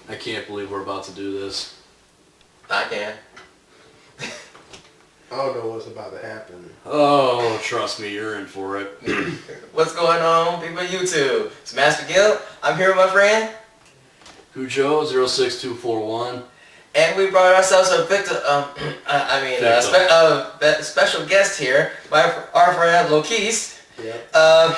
I can't believe we're about to do this. I can. I don't know what's about to happen. Oh, trust me, you're in for it. What's going on, people of YouTube? It's Master Guil. I'm here with my friend CuJo 06241. and we brought ourselves a special guest here, our friend LoKeise. Yep.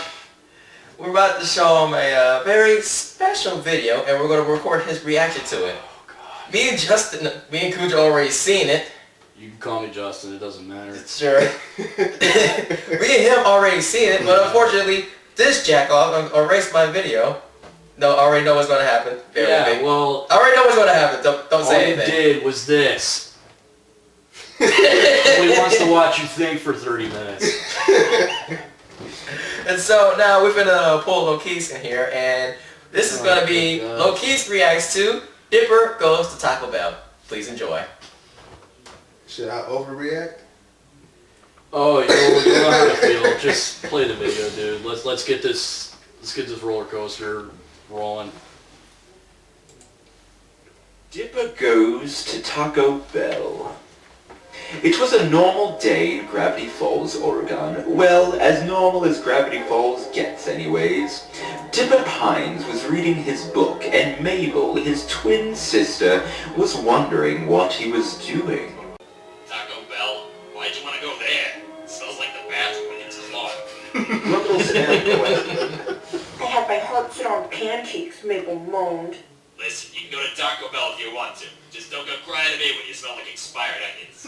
We're about to show him a very special video, and we're going to record his reaction to it. Oh, God. Me and CuJo already seen it. You can call me Justin, it doesn't matter. Sure. Me and him already seen it, but unfortunately, this jackoff erased my video. No, I already know what's going to happen. Well... I already know what's going to happen. Don't say anything. All he did was this. He wants to watch you think for 30 minutes. And so now we're going to pull LoKeise in here, and this is going to be LoKeise reacts to Dipper Goes to Taco Bell. Please enjoy. Should I overreact? Oh, you know how to feel. Just play the video, dude. Let's get this roller coaster rolling. Dipper goes to Taco Bell. It was a normal day in Gravity Falls, Oregon. Well, as normal as Gravity Falls gets anyways. Dipper Pines was reading his book, and Mabel, his twin sister, was wondering what he was doing. Taco Bell? Why'd you want to go there? It smells like the bathroom when it's hot. Ruggles and questioned. I had my heart set on pancakes, Mabel moaned. Listen, you can go to Taco Bell if you want to. Just don't go crying to me when you smell like expired onions.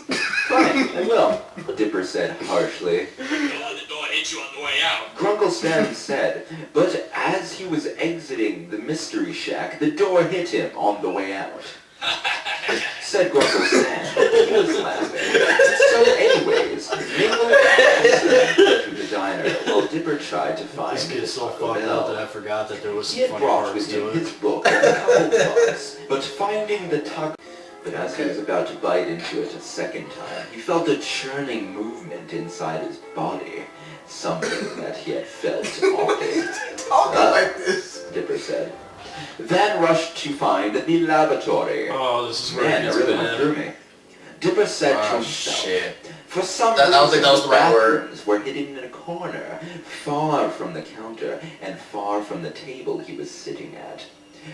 Fine, I will, Dipper said harshly. Don't let the door hit you on the way out. Grunglestan said, but as he was exiting the mystery shack, the door hit him on the way out. Said Grunglestan. He was laughing. So anyways, Mabel to the diner while Dipper tried to find This kid's so Taco fucked Bell. up that I forgot that there was He some had funny brought parts with him to it. his book and a couple bucks, but finding the taco... But as he was about to bite into it a second time, he felt a churning movement inside his body. Something that he had felt all day. Talking like this. Dipper said. Then rushed to find the lavatory. Oh, this is where Man, it it gets really went bad. through me. Dipper said to Oh, himself, shit. for some I don't think that was reason, the right word. bathrooms were hidden in a corner, far from the counter and far from the table he was sitting at.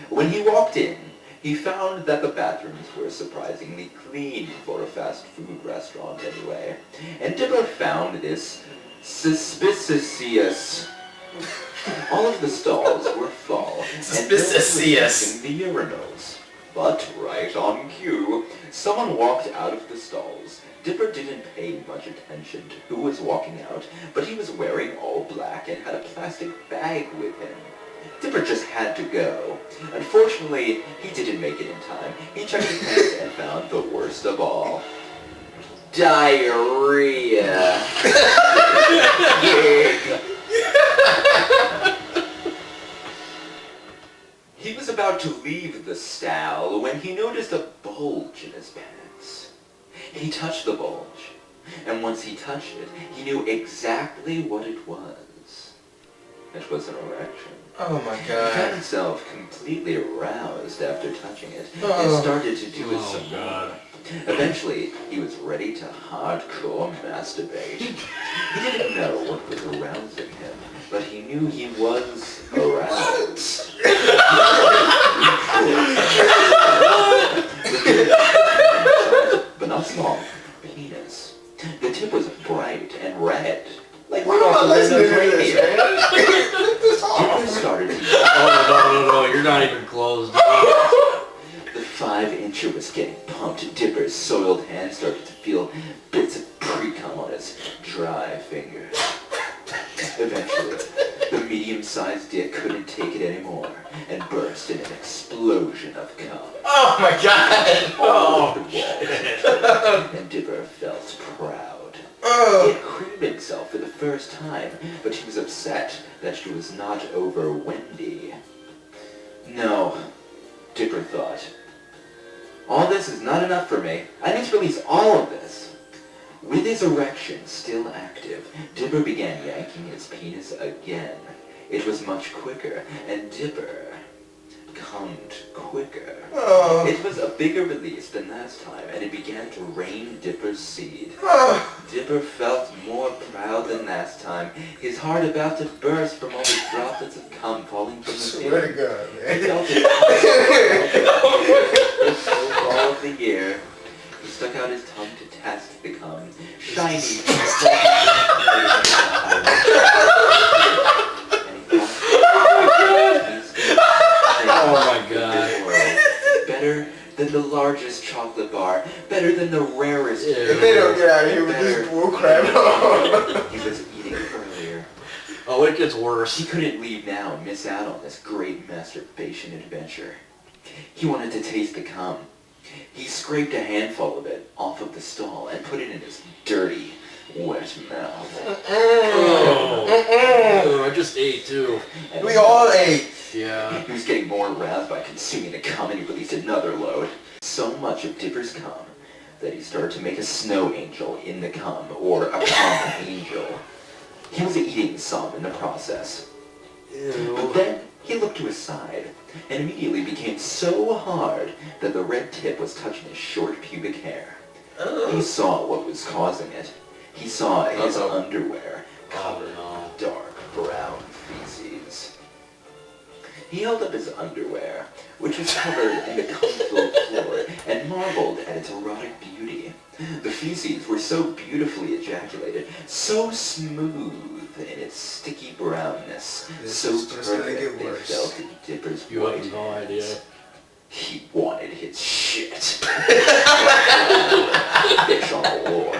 When he walked in, he found that the bathrooms were surprisingly clean for a fast food restaurant anyway. And Dipper found this suspicious. All of the stalls were full, and Suspicious. in the urinals. But right on cue, someone walked out of the stalls. Dipper didn't pay much attention to who was walking out, but he was wearing all black and had a plastic bag with him. Dipper just had to go. Unfortunately, he didn't make it in time. He checked his pants and found the worst of all. Diarrhea. He was about to leave the stall when he noticed a bulge in his pants. He touched the bulge, and once he touched it, he knew exactly what it was. It was an erection. Oh my He found god. himself completely aroused after touching it, Oh. and started to do it Oh, some God. more. Eventually, he was ready to hardcore masturbate. He didn't know what was arousing him, but he knew he was aroused. But not small. Penis. The tip was bright and red. Like Why am I listening to this, man? This Dipper off. started to Oh, no, you're not even close. The 5-incher was getting pumped. Dipper's soiled hand started to feel bits of pre-cum on his dry fingers. Eventually, the medium-sized dick couldn't take it anymore and burst in an explosion of cum. Oh my god. All over the walls. And Dipper felt proud. He had creamed himself for the first time, but he was upset that she was not over Wendy. No, Dipper thought. All this is not enough for me. I need to release all of this. With his erection still active, Dipper began yanking his penis again. It was much quicker, and Dipper cummed quicker. Oh. It was a bigger release than last time, and it began to rain Dipper's seed. Dipper felt more proud than last time, his heart about to burst from all the droplets of cum falling from the Swear to seed. God, He man. felt it all of the year. He stuck out his tongue to test the cum. Shiny. Oh my God. Better than the largest chocolate bar. Better than the rarest. Ew. If they don't get out of here with this bull crap. He was eating earlier. Oh, it gets worse. He couldn't leave now and miss out on this great masturbation adventure. He wanted to taste the cum. He scraped a handful of it off of the stall and put it in his dirty, wet mouth. Oh, I just ate too. And We all ate. Yeah. he was getting more aroused by consuming the cum, and he released another load. So much of Dipper's cum that he started to make a snow angel in the cum, or a cum angel. He was eating some in the process. But Ew. then he looked to his side and immediately became so hard that the red tip was touching his short pubic hair. He saw what was causing it. He saw his Uh-oh. underwear covered no. in dark brown feces. He held up his underwear, which was covered in the cum-filled floor, and marveled at its erotic beauty. The feces were so beautifully ejaculated, so smooth in its sticky brownness, This so is just gonna perfect get they worse. felt in Dipper's You white have no hands. idea. He wanted his shit. Fish on the floor.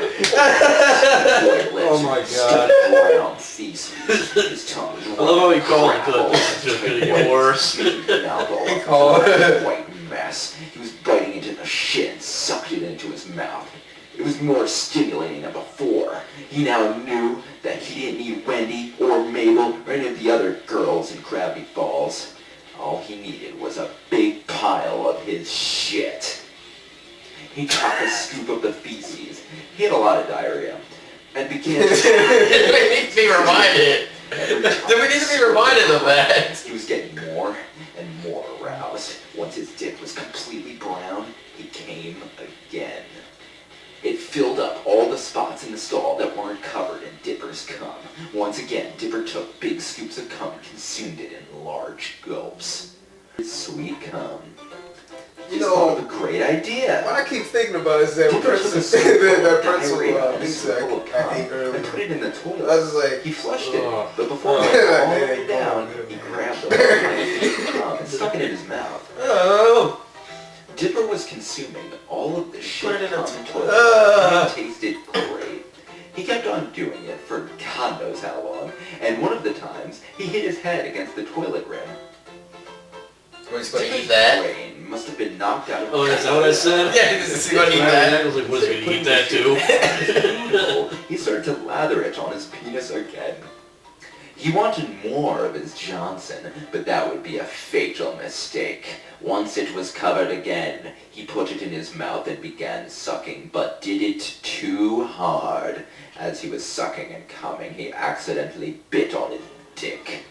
Oh my God. Brown feces. His tongue was I love how he called it crackled. that. It's just gonna get worse. Mouth all He up called into a it. white mess. He was biting into the shit and sucked it into his mouth. It was more stimulating than before. He now knew that he didn't need Wendy or Mabel or any of the other girls in Gravity Falls. All he needed was a big pile of his shit. He took a scoop of the feces. He had a lot of diarrhea. And began We need to be reminded. Do we need to be reminded of that? He was getting more and more aroused. Once his dick was completely brown, he came again. It filled up all the spots in the stall that weren't covered in Dipper's cum. Once again, Dipper took big scoops of cum and consumed it in large gulps. Sweet cum. You He know, thought of a great idea. What I keep thinking about is that Dipper took a pretzel, spoonful that of pretzel diarrhea and a pizza spoonful of I cum ate earlier. and put it in the I toilet. was just like, He flushed it, Ugh. but before it went all the way down, he grabbed the cum and stuck it in his mouth. Oh. Dipper was consuming all of the shit Put it in a cum and toilet, Ugh. and it tasted great. He kept on doing it for God knows how long, and one of the times, he hit his head against the toilet rim. We're just gonna eat Dipper's that? brain must have been knocked out of Oh, is that what I said? Yeah, is he gonna eat I that? was like, what is he gonna eat that too? He started to lather it on his penis again. He wanted more of his Johnson, but that would be a fatal mistake. Once it was covered again, he put it in his mouth and began sucking, but did it too hard. As he was sucking and coming, he accidentally bit on his dick.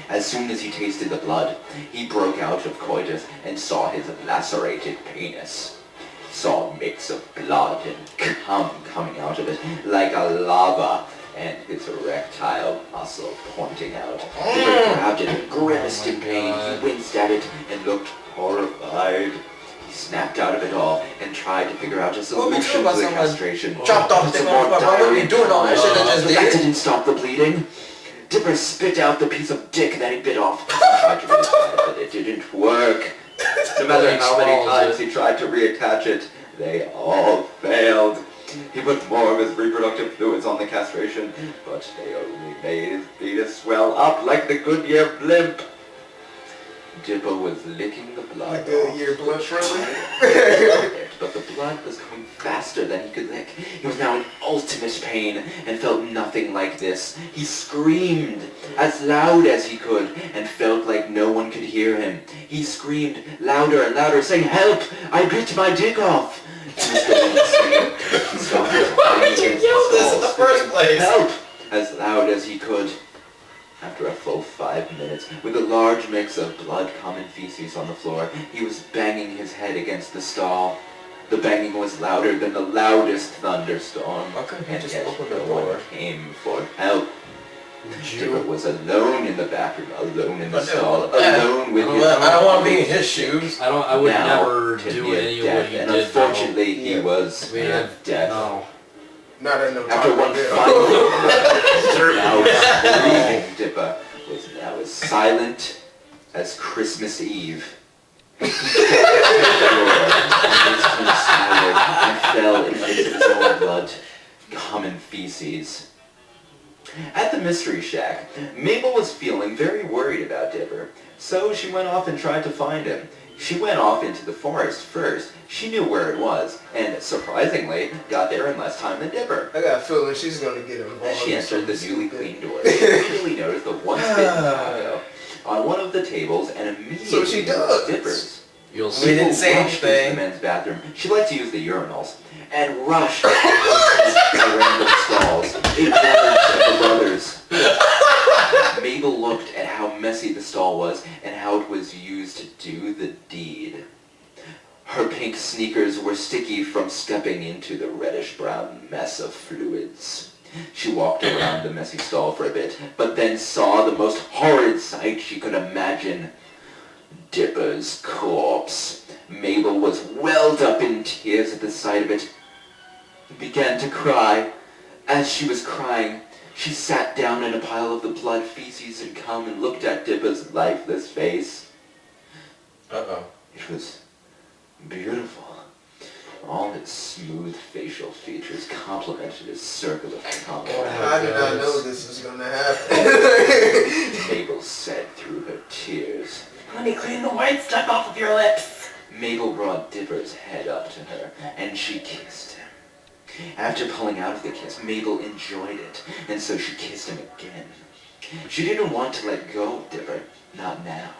As soon as he tasted the blood, he broke out of coitus and saw his lacerated penis. He saw a mix of blood and cum coming out of it like a lava, and his erectile muscle pointing out. He grabbed it and grimaced in pain. He winced at it and looked horrified. He snapped out of it all and tried to figure out a What would we do solution to about the someone castration. chopped off Put the some thing more off? Why would we diarrhea doing all that shit that just but that did? didn't stop the bleeding. Dipper spit out the piece of dick that he bit off. He tried to reattach it, but it didn't work. No matter how many times he tried to reattach it, they all failed. He put more of his reproductive fluids on the castration, but they only made his penis swell up like the Goodyear blimp. Dipper was licking the blood Like a off. year blood friendly. But the blood was coming faster than he could lick. He was now in ultimate pain and felt nothing like this. He screamed as loud as he could and felt like no one could hear him. He screamed louder and louder, saying, "Help! I bit my dick off!" He was going insane. He stopped Why would you yell this in the first place? Help! As loud as he could. After a full 5 minutes, with a large mix of blood, cum, and feces on the floor, he was banging his head against the stall. The banging was louder than the loudest thunderstorm, Why couldn't he and just yet open the no door? one came for help. Dipper was alone in the bathroom, alone in the stall, alone with his I don't want to be in his shoes. I would now never to do near any of death, what he and did. unfortunately he Yeah. was We near have death. no. Not in no After Taco one Bell. final loud screaming, Dipper was now as silent as Christmas Eve. He and fell in a mix of his own blood, cum and feces. At the Mystery Shack, Mabel was feeling very worried about Dipper, so she went off and tried to find him. She went off into the forest first. She knew where it was, and surprisingly, got there in less time than Dipper. I got a feeling she's gonna get involved. As she in entered the something newly stupid. cleaned door, she immediately noticed the once-bitten taco on one of the tables, and immediately So she does. Dipper's. You'll We see. didn't say Rushed into anything. the men's bathroom. She liked to use the urinals, and rushed the random stalls, ignoring the brothers. Mabel looked at how messy the stall was and how it was used to do the deed. Her pink sneakers were sticky from stepping into the reddish-brown mess of fluids. She walked around the messy stall for a bit, but then saw the most horrid sight she could imagine. Dipper's corpse. Mabel was welled up in tears at the sight of it and began to cry. As she was crying, she sat down in a pile of the blood, feces, and cum and looked at Dipper's lifeless face. Uh-oh. It was beautiful. All its smooth facial features complemented his circle of cum. How did I know this was gonna happen? Mabel said through her tears. Honey, clean the white stuff off of your lips. Mabel brought Dipper's head up to her, and she kissed him. After pulling out of the kiss, Mabel enjoyed it, and so she kissed him again. She didn't want to let go of Dipper, not now.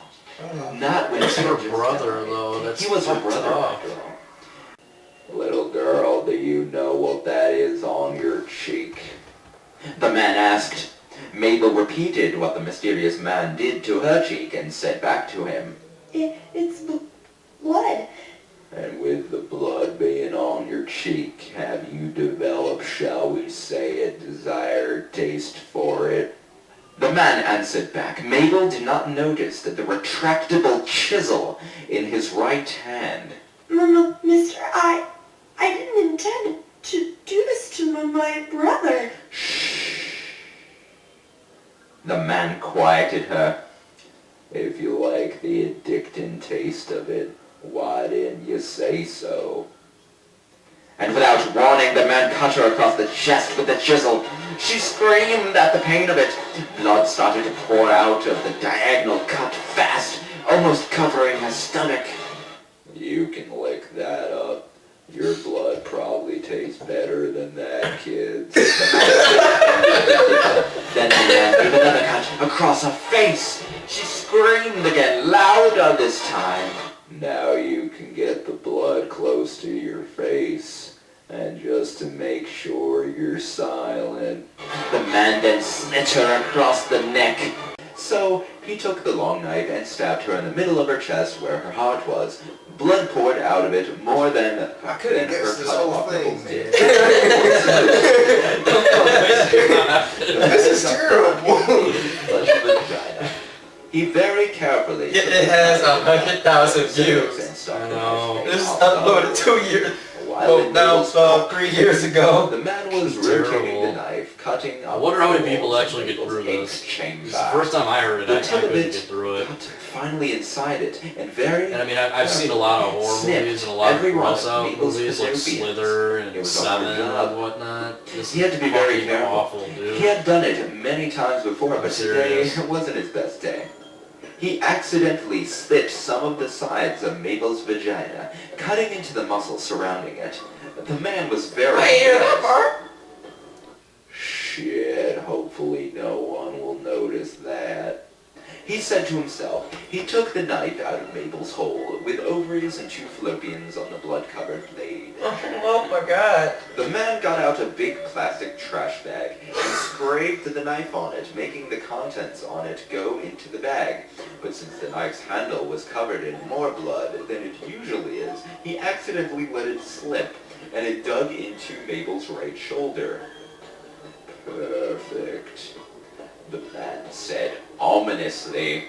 Not when That's he her had just brother, died. though. That's He was her fucked brother, up. after all. Little girl, do you know what that is on your cheek? The man asked. Mabel repeated what the mysterious man did to her cheek and said back to him. It's blood. And with the blood being on your cheek, have you developed, shall we say, a desired taste for it? The man answered back. Mabel did not notice that the retractable chisel in his right hand. Mister, I didn't intend to do this to my brother. The man quieted her. If you like the addicting taste of it, why didn't you say so? And without warning, the man cut her across the chest with the chisel. She screamed at the pain of it. Blood started to pour out of the diagonal cut fast, almost covering her stomach. You can lick that up. Your blood probably tastes better than that, kids. Then the man gave another cut across her face. She screamed again, louder this time. Now you can get the blood close to your face. And just to make sure you're silent. The man then slit her across the neck. So he took the long knife and stabbed her in the middle of her chest where her heart was. Blood poured out of it more than I couldn't her guess this cut whole off thing, nipples man. did. This is terrible. Blood vagina. He very carefully It has 100,000 views. and stuck I her know. face This is outside. uploaded 2 years. While Well, in now, Mabel's coat, 3 years ago. the man was It's rotating terrible. the knife, cutting I up wonder how many the people walls actually of get Mabel's through ink this. chamber. This is the first time I heard it, The I tip of couldn't it get through it. got finally inside it, and very And I mean, I've seen a lot of horror Snipped movies and a lot of every one gross of out Mabel's movies like Vesuvians. Slither It and was a Seven hard job. and whatnot. This He had to be very fucking careful. awful, dude. He had done it many times before, but today serious. wasn't his best day. He accidentally slit some of the sides of Mabel's vagina, cutting into the muscles surrounding it. The man was very I hear that impressed. part. Shit, hopefully no one will notice that. He said to himself, he took the knife out of Mabel's hole with ovaries and 2 fallopians on the blood-covered blade. Oh my god. The man got out a big plastic trash bag and sprayed the knife on it, making the contents on it go into the bag. But since the knife's handle was covered in more blood than it usually is, he accidentally let it slip, and it dug into Mabel's right shoulder. Perfect, the man said ominously.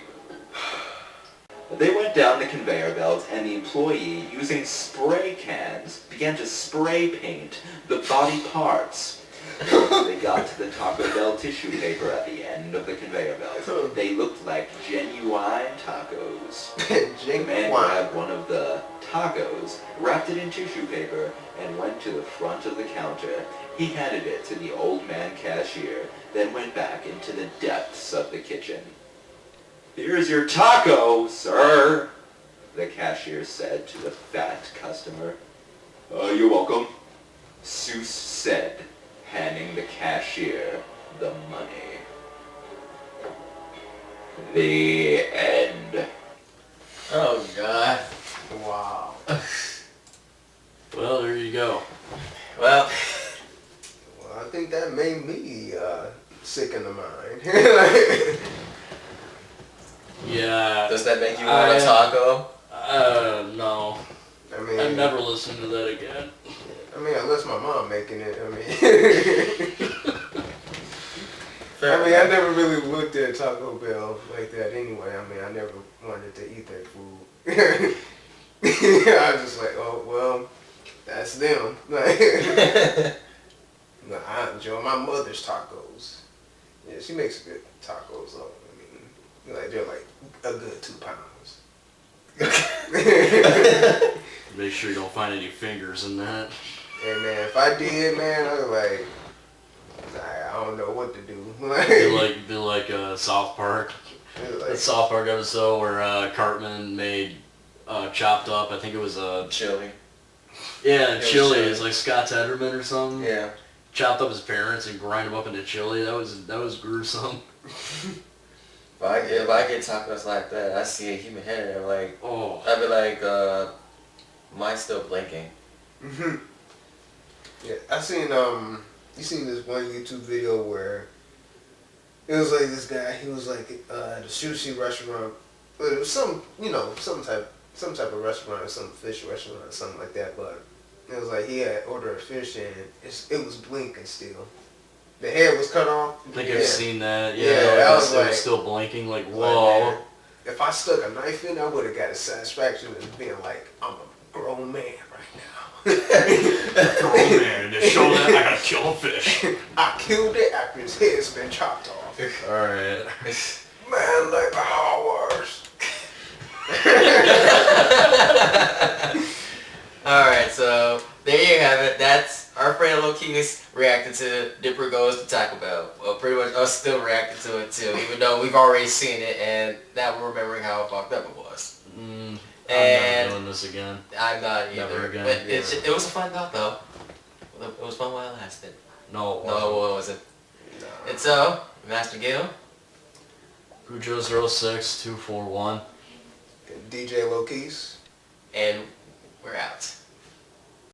They went down the conveyor belt, and the employee, using spray cans, began to spray paint the body parts. They got to the Taco Bell tissue paper at the end of the conveyor belt. They looked like genuine tacos. The man grabbed one of the tacos, wrapped it in tissue paper, and went to the front of the counter. He handed it to the old man cashier, then went back into the depths of the kitchen. "Here's your taco, sir," the cashier said to the fat customer. "You're welcome," Seuss said, handing the cashier the money. The end. Oh god. Wow. Well, there you go. Well, Well, I think that made me sick in the mind. Yeah. does that make you want a taco? No. I mean, I've never listened to that again. unless my mom making it. I never really looked at Taco Bell like that anyway. I never wanted to eat their food. I was just like, oh, well, that's them. No, I enjoy my mother's tacos. Yeah, she makes good tacos though. They're like a good 2 pounds. Make sure you don't find any fingers in that. And man, if I did, man, I was like, I don't know what to do. Be like South Park. The South Park episode where Cartman made chopped up. I think it was Chili. yeah, was chili. chili. It's like Scott Tedderman or something. Yeah. Chopped up his parents and grind them up into chili. That was gruesome. If I get tacos like that, I see a human head and I'm like, Oh. I'd be like, mine's still blinking. Yeah, I seen you seen this one YouTube video where it was like this guy. He was like at a sushi restaurant. It was some type of restaurant, or some fish restaurant or something like that. But it was like he had ordered a fish and it was blinking still. The head was cut off. I think I've seen that. Yeah, Yeah, I was it like- was still blinking. Like Like, whoa. man, if I stuck a knife in, I would have got a satisfaction of being like, I'm a grown man right now. Oh man, to show that I gotta kill a fish. I killed it after his head's been chopped off. All right. Man, like hours. Alright, so there you have it. That's our friend LoKeise reacted to Dipper Goes to Taco Bell. Well, pretty much us still reacting to it too, even though we've already seen it and now we're remembering how fucked up it was. I'm And never doing this again. I'm not either. Never again. But it was a fun thought though. It was fun while it lasted. No. No, what was it? And so, Master Guil. CuJo 06241. DJ LoKeise. And we're out.